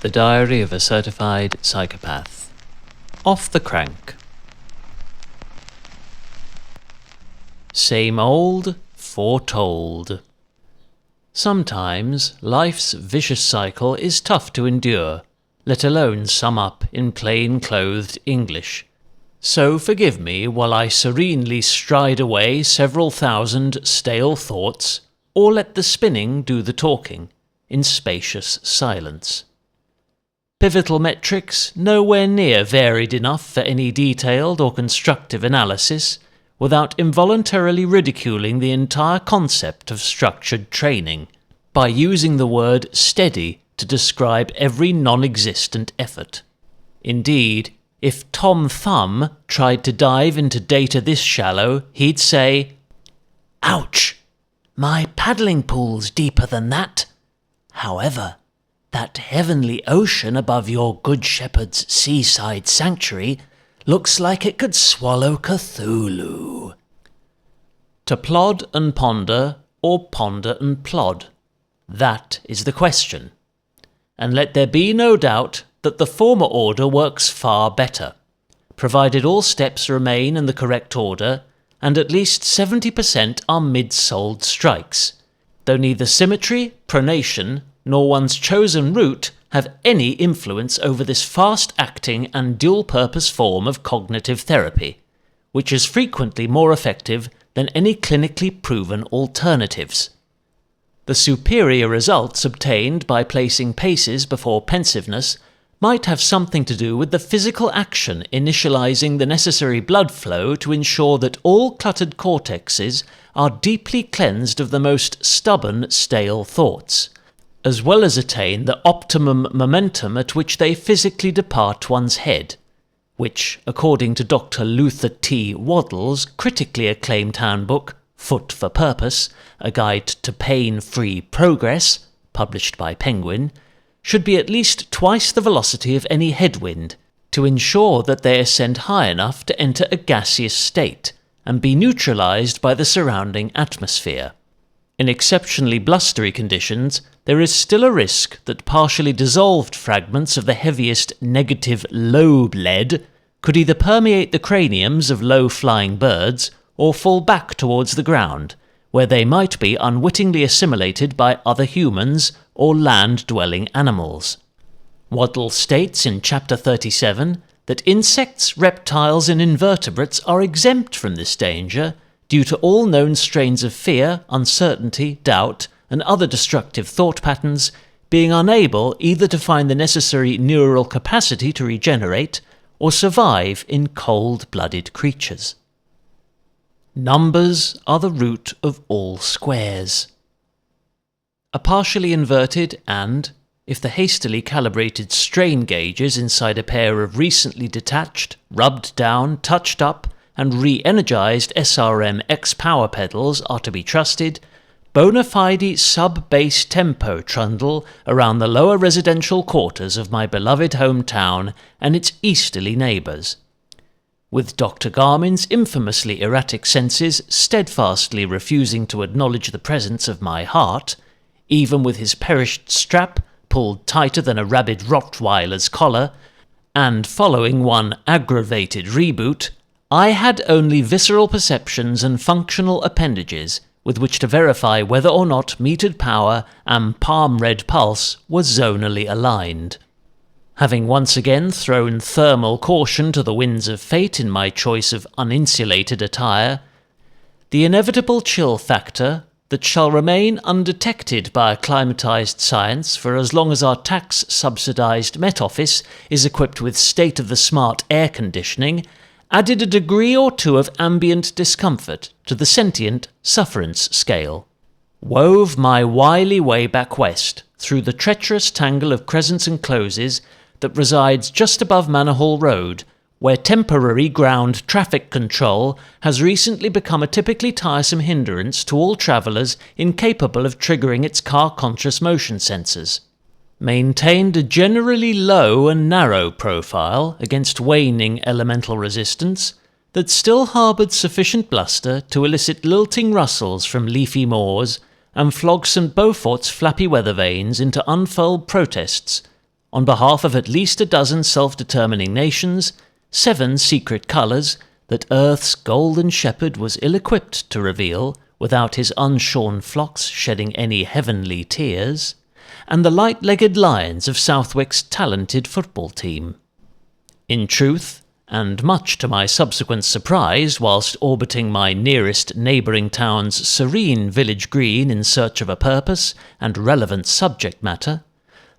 The Diary of a Certified Psychopath. Off the crank. Same old, foretold. Sometimes life's vicious cycle is tough to endure, let alone sum up in plain-clothed English. So forgive me while I serenely stride away several thousand stale thoughts, or let the spinning do the talking, in spacious silence. Pivotal metrics nowhere near varied enough for any detailed or constructive analysis, without involuntarily ridiculing the entire concept of structured training, by using the word steady to describe every non-existent effort. Indeed, if Tom Thumb tried to dive into data this shallow, he'd say, "Ouch! My paddling pool's deeper than that. However, that heavenly ocean above your Good Shepherd's seaside sanctuary looks like it could swallow Cthulhu." To plod and ponder, or ponder and plod? That is the question. And let there be no doubt that the former order works far better, provided all steps remain in the correct order, and at least 70% are mid-soled strikes, though neither symmetry, pronation, nor one's chosen route have any influence over this fast-acting and dual-purpose form of cognitive therapy, which is frequently more effective than any clinically proven alternatives. The superior results obtained by placing paces before pensiveness might have something to do with the physical action initializing the necessary blood flow to ensure that all cluttered cortexes are deeply cleansed of the most stubborn, stale thoughts, as well as attain the optimum momentum at which they physically depart one's head, which, according to Dr. Luther T. Waddell's critically acclaimed handbook, Foot for Purpose, A Guide to Pain-Free Progress, published by Penguin, should be at least twice the velocity of any headwind, to ensure that they ascend high enough to enter a gaseous state, and be neutralized by the surrounding atmosphere. In exceptionally blustery conditions, there is still a risk that partially dissolved fragments of the heaviest negative lubed could either permeate the craniums of low-flying birds or fall back towards the ground, where they might be unwittingly assimilated by other humans or land-dwelling animals. Waddell states in Chapter 37 that insects, reptiles and invertebrates are exempt from this danger due to all known strains of fear, uncertainty, doubt, and other destructive thought patterns being unable either to find the necessary neural capacity to regenerate or survive in cold-blooded creatures. Numbers are the root of all squares. A partially inverted and, if the hastily calibrated strain gauges inside a pair of recently detached, rubbed down, touched up, and re-energized SRM X power pedals are to be trusted, bona fide sub-bass tempo trundle around the lower residential quarters of my beloved hometown and its easterly neighbours. With Dr. Garmin's infamously erratic senses steadfastly refusing to acknowledge the presence of my heart, even with his perished strap pulled tighter than a rabid Rottweiler's collar, and following one aggravated reboot, I had only visceral perceptions and functional appendages with which to verify whether or not metered power and palm-red pulse were zonally aligned. Having once again thrown thermal caution to the winds of fate in my choice of uninsulated attire, the inevitable chill factor that shall remain undetected by acclimatized science for as long as our tax-subsidized Met Office is equipped with state-of-the-smart air conditioning added a degree or two of ambient discomfort to the sentient sufferance scale. Wove my wily way back west through the treacherous tangle of crescents and closes that resides just above Manor Hall Road, where temporary ground traffic control has recently become a typically tiresome hindrance to all travellers incapable of triggering its car-conscious motion sensors. Maintained a generally low and narrow profile against waning elemental resistance that still harboured sufficient bluster to elicit lilting rustles from leafy moors and flog St. Beaufort's flappy weather vanes into unfurled protests on behalf of at least a dozen self-determining nations, 7 secret colours that Earth's golden shepherd was ill-equipped to reveal without his unshorn flocks shedding any heavenly tears, and the light-legged lions of Southwick's talented football team. In truth, and much to my subsequent surprise whilst orbiting my nearest neighbouring town's serene village green in search of a purpose and relevant subject matter,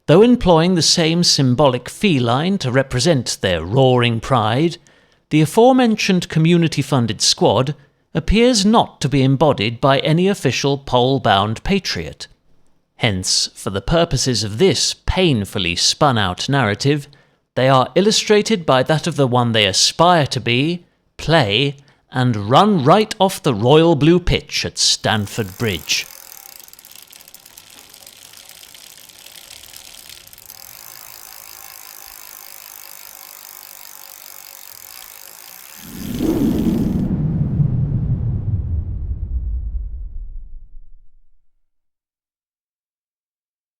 though employing the same symbolic feline to represent their roaring pride, the aforementioned community-funded squad appears not to be embodied by any official pole-bound patriot. Hence, for the purposes of this painfully spun-out narrative, they are illustrated by that of the one they aspire to be, play, and run right off the royal blue pitch at Stamford Bridge.